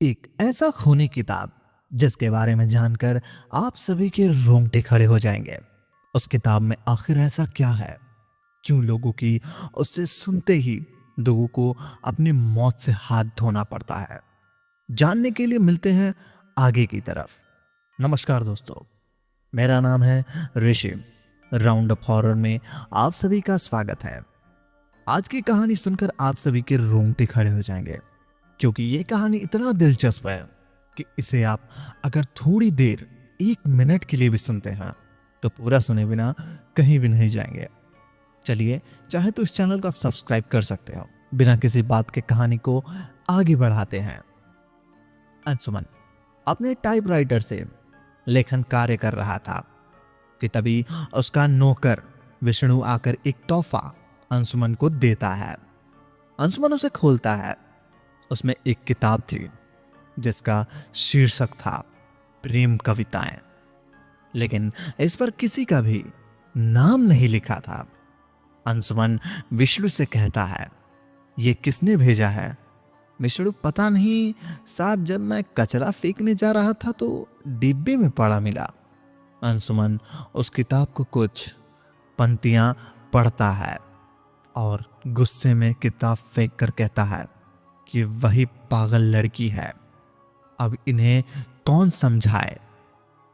एक ऐसा खूनी किताब जिसके बारे में जानकर आप सभी के रोंगटे खड़े हो जाएंगे। उस किताब में आखिर ऐसा क्या है, क्यों लोगों की उससे सुनते ही लोगों को अपनी मौत से हाथ धोना पड़ता है। जानने के लिए मिलते हैं आगे की तरफ। नमस्कार दोस्तों, मेरा नाम है ऋषि। राउंड अप हॉरर में आप सभी का स्वागत है। आज की कहानी सुनकर आप सभी के रोंगटे खड़े हो जाएंगे, क्योंकि ये कहानी इतना दिलचस्प है कि इसे आप अगर थोड़ी देर 1 मिनट के लिए भी सुनते हैं तो पूरा सुने बिना कहीं भी नहीं जाएंगे। चलिए, चाहे तो इस चैनल को आप सब्सक्राइब कर सकते हो। बिना किसी बात के कहानी को आगे बढ़ाते हैं। अंशुमन अपने टाइपराइटर से लेखन कार्य कर रहा था कि तभी उसका नौकर विष्णु आकर एक तोहफा अंशुमन को देता है। अंशुमन उसे खोलता है। उसमें एक किताब थी जिसका शीर्षक था प्रेम कविताएं, लेकिन इस पर किसी का भी नाम नहीं लिखा था। अंशुमन विष्णु से कहता है, ये किसने भेजा है? विष्णु, पता नहीं साहब, जब मैं कचरा फेंकने जा रहा था तो डिब्बे में पड़ा मिला। अंशुमन उस किताब को कुछ पंक्तियां पढ़ता है और गुस्से में किताब फेंक कर कहता है कि वही पागल लड़की है। अब इन्हें कौन समझाए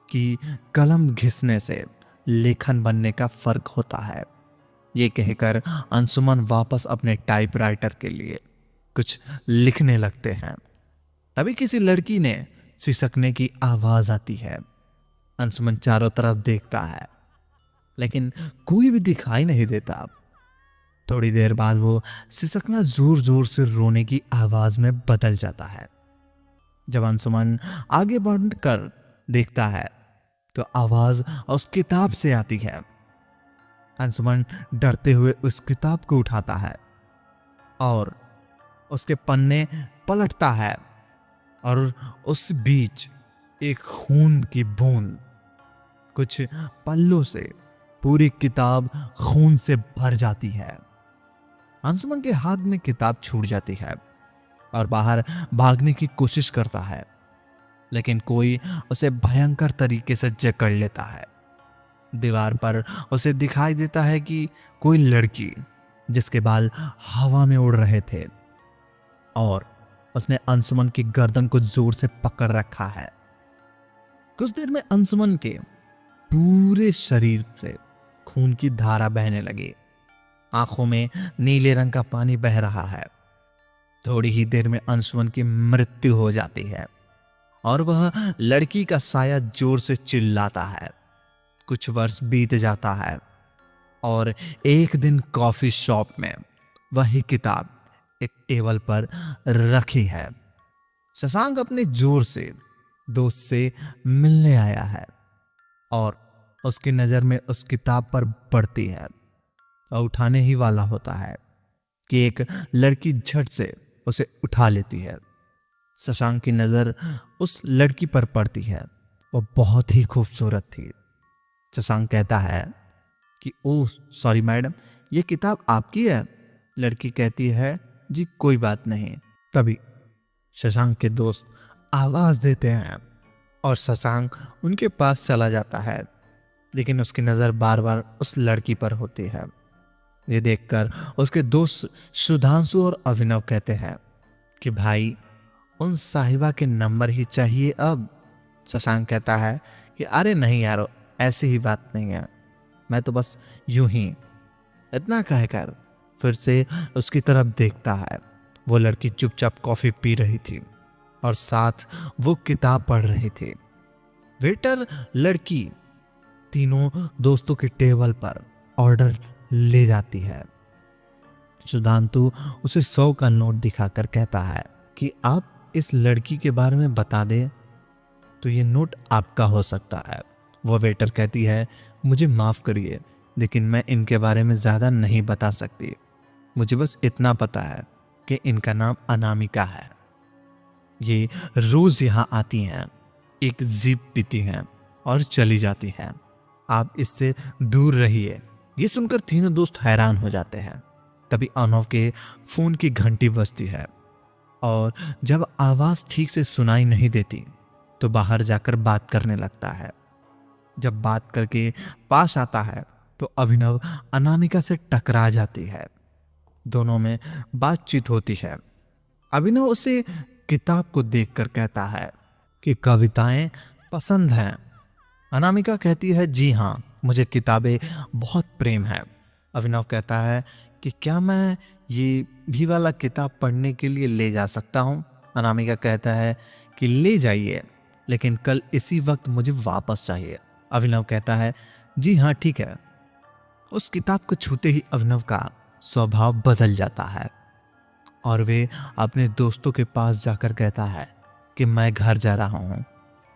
कि कलम घिसने से लेखन बनने का फर्क होता है। ये कहकर अंशुमन वापस अपने टाइपराइटर के लिए कुछ लिखने लगते हैं। तभी किसी लड़की ने सिसकने की आवाज आती है। अंशुमन चारों तरफ देखता है, लेकिन कोई भी दिखाई नहीं देता। थोड़ी देर बाद वो सिसकना जोर जोर से रोने की आवाज में बदल जाता है। जब अंशुमन आगे बढ़कर देखता है तो आवाज उस किताब से आती है। अंशुमन डरते हुए उस किताब को उठाता है और उसके पन्ने पलटता है और उस बीच एक खून की बूंद कुछ पल्लों से पूरी किताब खून से भर जाती है। अंशुमन के हाथ में किताब छूट जाती है और बाहर भागने की कोशिश करता है, लेकिन कोई उसे भयंकर तरीके से जकड़ लेता है। दीवार पर उसे दिखाई देता है कि कोई लड़की जिसके बाल हवा में उड़ रहे थे और उसने अंशुमन की गर्दन को जोर से पकड़ रखा है। कुछ देर में अंशुमन के पूरे शरीर से खून की धारा बहने लगी। आंखों में नीले रंग का पानी बह रहा है। थोड़ी ही देर में अंशुमन की मृत्यु हो जाती है और वह लड़की का साया जोर से चिल्लाता है। कुछ वर्ष बीत जाता है और एक दिन कॉफी शॉप में वही किताब एक टेबल पर रखी है। शशांक अपने जोर से दोस्त से मिलने आया है और उसकी नजर में उस किताब पर पड़ती है और उठाने ही वाला होता है कि एक लड़की झट से उसे उठा लेती है। शशांक की नजर उस लड़की पर पड़ती है। वो बहुत ही खूबसूरत थी। शशांक कहता है कि ओह सॉरी मैडम, ये किताब आपकी है? लड़की कहती है, जी कोई बात नहीं। तभी शशांक के दोस्त आवाज देते हैं और शशांक उनके पास चला जाता है, लेकिन उसकी नजर बार बार उस लड़की पर होती है। ये देखकर उसके दोस्त सुधांशु और अभिनव कहते हैं कि भाई, उन साहिबा के नंबर ही चाहिए अब। शशांक कहता है कि अरे नहीं यार, ऐसी ही बात नहीं है, मैं तो बस यूं ही। इतना कहकर फिर से उसकी तरफ देखता है। वो लड़की चुपचाप कॉफी पी रही थी और साथ वो किताब पढ़ रही थी। वेटर लड़की तीनों दोस्तों के टेबल पर ऑर्डर ले जाती है। सुधांशु उसे 100 का नोट दिखाकर कहता है कि आप इस लड़की के बारे में बता दें तो ये नोट आपका हो सकता है। वो वेटर कहती है, मुझे माफ करिए, लेकिन मैं इनके बारे में ज्यादा नहीं बता सकती। मुझे बस इतना पता है कि इनका नाम अनामिका है। ये रोज यहाँ आती हैं, एक जीप पीती हैं और चली जाती हैं। आप इससे दूर रहिए। ये सुनकर तीनों दोस्त हैरान हो जाते हैं। तभी अनव के फोन की घंटी बजती है। और जब आवाज ठीक से सुनाई नहीं देती तो बाहर जाकर बात करने लगता है। जब बात करके पास आता है तो अभिनव अनामिका से टकरा जाती है। दोनों में बातचीत होती है। अभिनव उसे किताब को देखकर कहता है कि कविताएं पसंद हैं। अनामिका कहती है जी हाँ, मुझे किताबें बहुत प्रेम है। अभिनव कहता है कि क्या मैं ये भी वाला किताब पढ़ने के लिए ले जा सकता हूँ। अनामिका कहता है कि ले जाइए, लेकिन कल इसी वक्त मुझे वापस चाहिए। अभिनव कहता है जी हाँ ठीक है। उस किताब को छूते ही अभिनव का स्वभाव बदल जाता है और वे अपने दोस्तों के पास जाकर कहता है कि मैं घर जा रहा हूँ।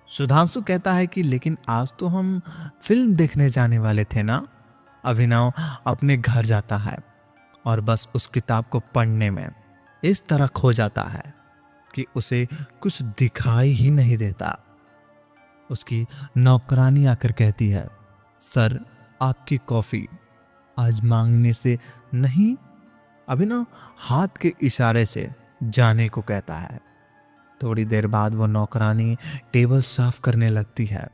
सुधांशु कहता है कि लेकिन आज तो हम फिल्म देखने जाने वाले थे ना। अभिनव अपने घर जाता है और बस उस किताब को पढ़ने में इस तरह खो जाता है कि उसे कुछ दिखाई ही नहीं देता। उसकी नौकरानी आकर कहती है, सर आपकी कॉफी। आज मांगने से नहीं। अभिनव हाथ के इशारे से जाने को कहता है। थोड़ी देर बाद वो नौकरानी टेबल साफ करने लगती है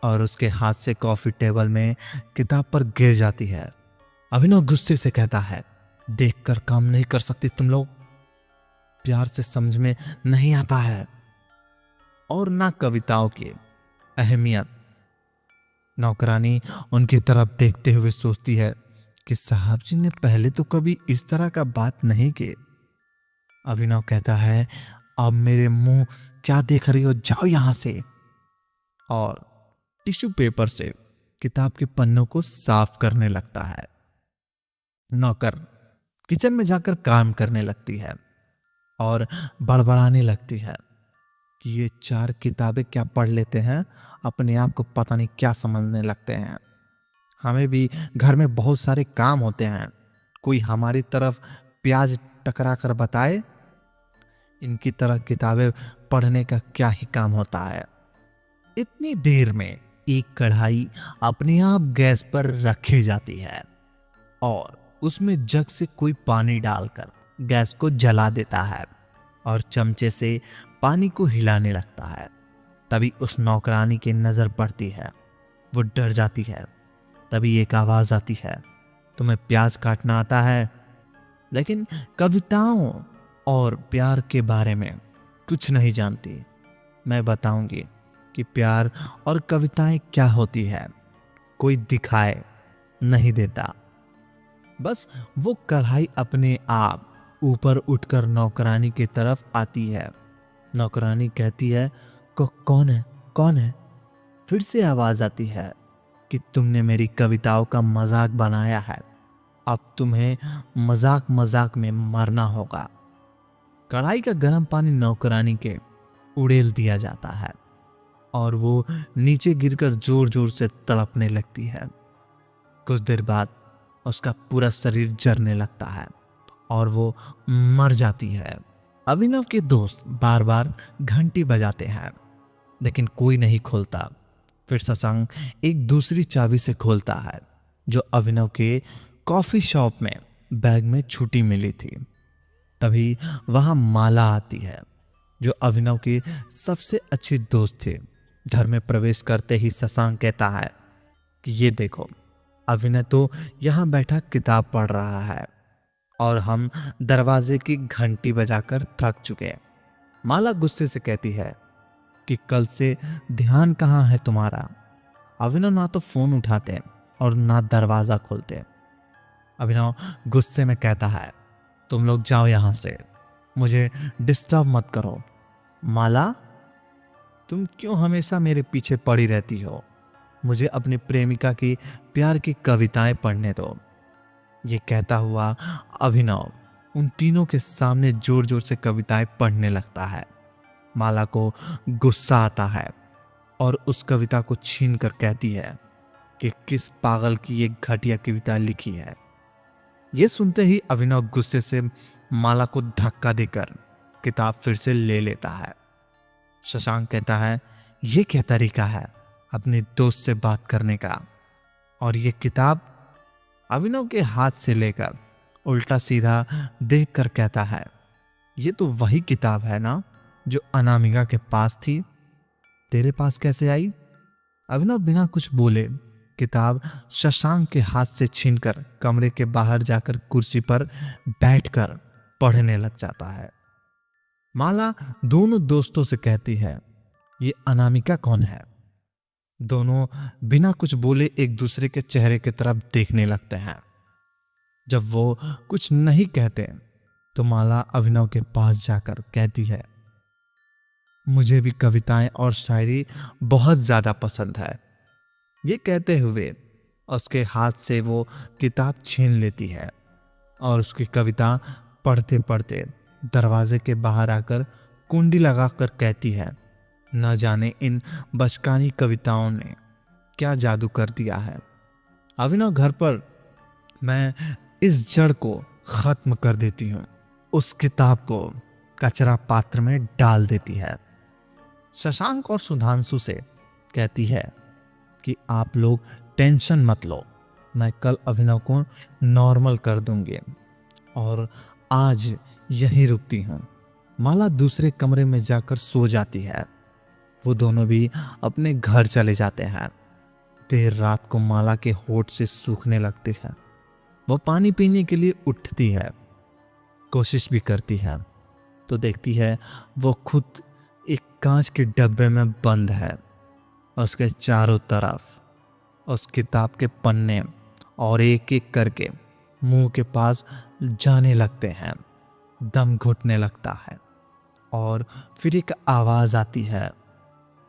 और उसके हाथ से कॉफी टेबल में किताब पर गिर जाती है। अभिनव गुस्से से कहता है, देखकर काम नहीं कर सकती तुम लोग? प्यार से समझ में नहीं आता है और ना कविताओं की अहमियत। नौकरानी उनकी तरफ देखते हुए सोचती है कि साहब जी ने पहले तो कभी इस तरह का बात नहीं की। अभिनव कहता है, अब मेरे मुंह क्या देख रही हो, जाओ यहां से। और टिश्यू पेपर से किताब के पन्नों को साफ करने लगता है। नौकर किचन में जाकर काम करने लगती है और बड़बड़ाने लगती है कि ये चार किताबें क्या पढ़ लेते हैं, अपने आप को पता नहीं क्या समझने लगते हैं। हमें भी घर में बहुत सारे काम होते हैं, कोई हमारी तरफ प्याज टकरा कर बताए। इनकी तरह किताबें पढ़ने का क्या ही काम होता है। इतनी देर में एक कढ़ाई अपने आप गैस पर रखी जाती है और उसमें जग से कोई पानी डालकर गैस को जला देता है और चमचे से पानी को हिलाने लगता है। तभी उस नौकरानी की नजर पड़ती है। वो डर जाती है। तभी एक आवाज आती है, तुम्हें प्याज काटना आता है? लेकिन कविताओं और प्यार के बारे में कुछ नहीं जानती। मैं बताऊंगी कि प्यार और कविताएं क्या होती है। कोई दिखाए नहीं देता। बस वो कढ़ाई अपने आप ऊपर उठकर नौकरानी की तरफ आती है। नौकरानी कहती है, कौन है, कौन है? फिर से आवाज आती है कि तुमने मेरी कविताओं का मजाक बनाया है, अब तुम्हें मजाक मजाक में मरना होगा। कढ़ाई का गर्म पानी नौकरानी के उड़ेल दिया जाता है और वो नीचे गिरकर जोर जोर से तड़पने लगती है। कुछ देर बाद उसका पूरा शरीर जलने लगता है और वो मर जाती है। अभिनव के दोस्त बार बार घंटी बजाते हैं लेकिन कोई नहीं खोलता। फिर शशांक एक दूसरी चाबी से खोलता है जो अभिनव के कॉफी शॉप में बैग में छुट्टी मिली थी। तभी वहां माला आती है जो अभिनव की सबसे अच्छी दोस्त थी। घर में प्रवेश करते ही शशांक कहता है कि ये देखो, अभिनव तो यहाँ बैठा किताब पढ़ रहा है और हम दरवाजे की घंटी बजाकर थक चुके। माला गुस्से से कहती है कि कल से ध्यान कहाँ है तुम्हारा? अभिनव ना तो फोन उठाते और ना दरवाजा खोलते। अभिनव गुस्से में कहता है, तुम लोग जाओ यहां से, मुझे डिस्टर्ब मत करो। माला, तुम क्यों हमेशा मेरे पीछे पड़ी रहती हो? मुझे अपनी प्रेमिका की प्यार की कविताएं पढ़ने दो। ये कहता हुआ अभिनव उन तीनों के सामने जोर जोर से कविताएं पढ़ने लगता है। माला को गुस्सा आता है और उस कविता को छीन कर कहती है कि किस पागल की ये घटिया कविता लिखी है। ये सुनते ही अभिनव गुस्से से माला को धक्का देकर किताब फिर से ले लेता है। शशांक कहता है, ये क्या तरीका है अपने दोस्त से बात करने का? और ये किताब अभिनव के हाथ से लेकर उल्टा सीधा देखकर कहता है, ये तो वही किताब है ना जो अनामिका के पास थी, तेरे पास कैसे आई? अभिनव बिना कुछ बोले किताब शशांक के हाथ से छीनकर कमरे के बाहर जाकर कुर्सी पर बैठकर पढ़ने लग जाता है। माला दोनों दोस्तों से कहती है, ये अनामिका कौन है? दोनों बिना कुछ बोले एक दूसरे के चेहरे की तरफ देखने लगते हैं। जब वो कुछ नहीं कहते तो माला अभिनव के पास जाकर कहती है, मुझे भी कविताएं और शायरी बहुत ज्यादा पसंद है। ये कहते हुए उसके हाथ से वो किताब छीन लेती है और उसकी कविता पढ़ते पढ़ते दरवाजे के बाहर आकर कुंडी लगाकर कहती है, न जाने इन बचकानी कविताओं ने क्या जादू कर दिया है। अभिनव घर पर मैं इस जड़ को खत्म कर देती हूँ। उस किताब को कचरा पात्र में डाल देती है। शशांक और सुधांशु से कहती है कि आप लोग टेंशन मत लो, मैं कल अभिनव को नॉर्मल कर दूंगी और आज यहीं रुकती हूँ। माला दूसरे कमरे में जाकर सो जाती है। वो दोनों भी अपने घर चले जाते हैं। देर रात को माला के होठ से सूखने लगती है। वो पानी पीने के लिए उठती है, कोशिश भी करती है तो देखती है वो खुद एक कांच के डब्बे में बंद है। उसके चारों तरफ उस किताब के पन्ने और एक एक करके मुंह के पास जाने लगते हैं। दम घुटने लगता है और फिर एक आवाज आती है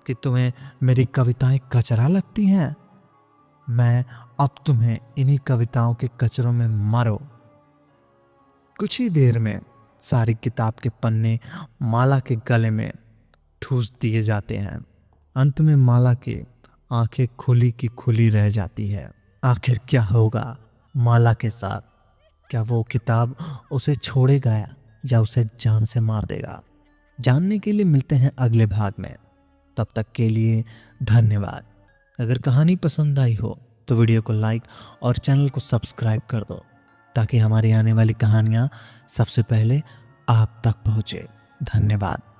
कि तुम्हें मेरी कविताएं कचरा लगती हैं? मैं अब तुम्हें इन्हीं कविताओं के कचरों में मारो। कुछ ही देर में सारी किताब के पन्ने माला के गले में ठूस दिए जाते हैं। अंत में माला की आंखें खुली की खुली रह जाती है। आखिर क्या होगा माला के साथ? क्या वो किताब उसे छोड़ेगा या उसे जान से मार देगा? जानने के लिए मिलते हैं अगले भाग में। तब तक के लिए धन्यवाद। अगर कहानी पसंद आई हो तो वीडियो को लाइक और चैनल को सब्सक्राइब कर दो ताकि हमारी आने वाली कहानियाँ सबसे पहले आप तक पहुँचे। धन्यवाद।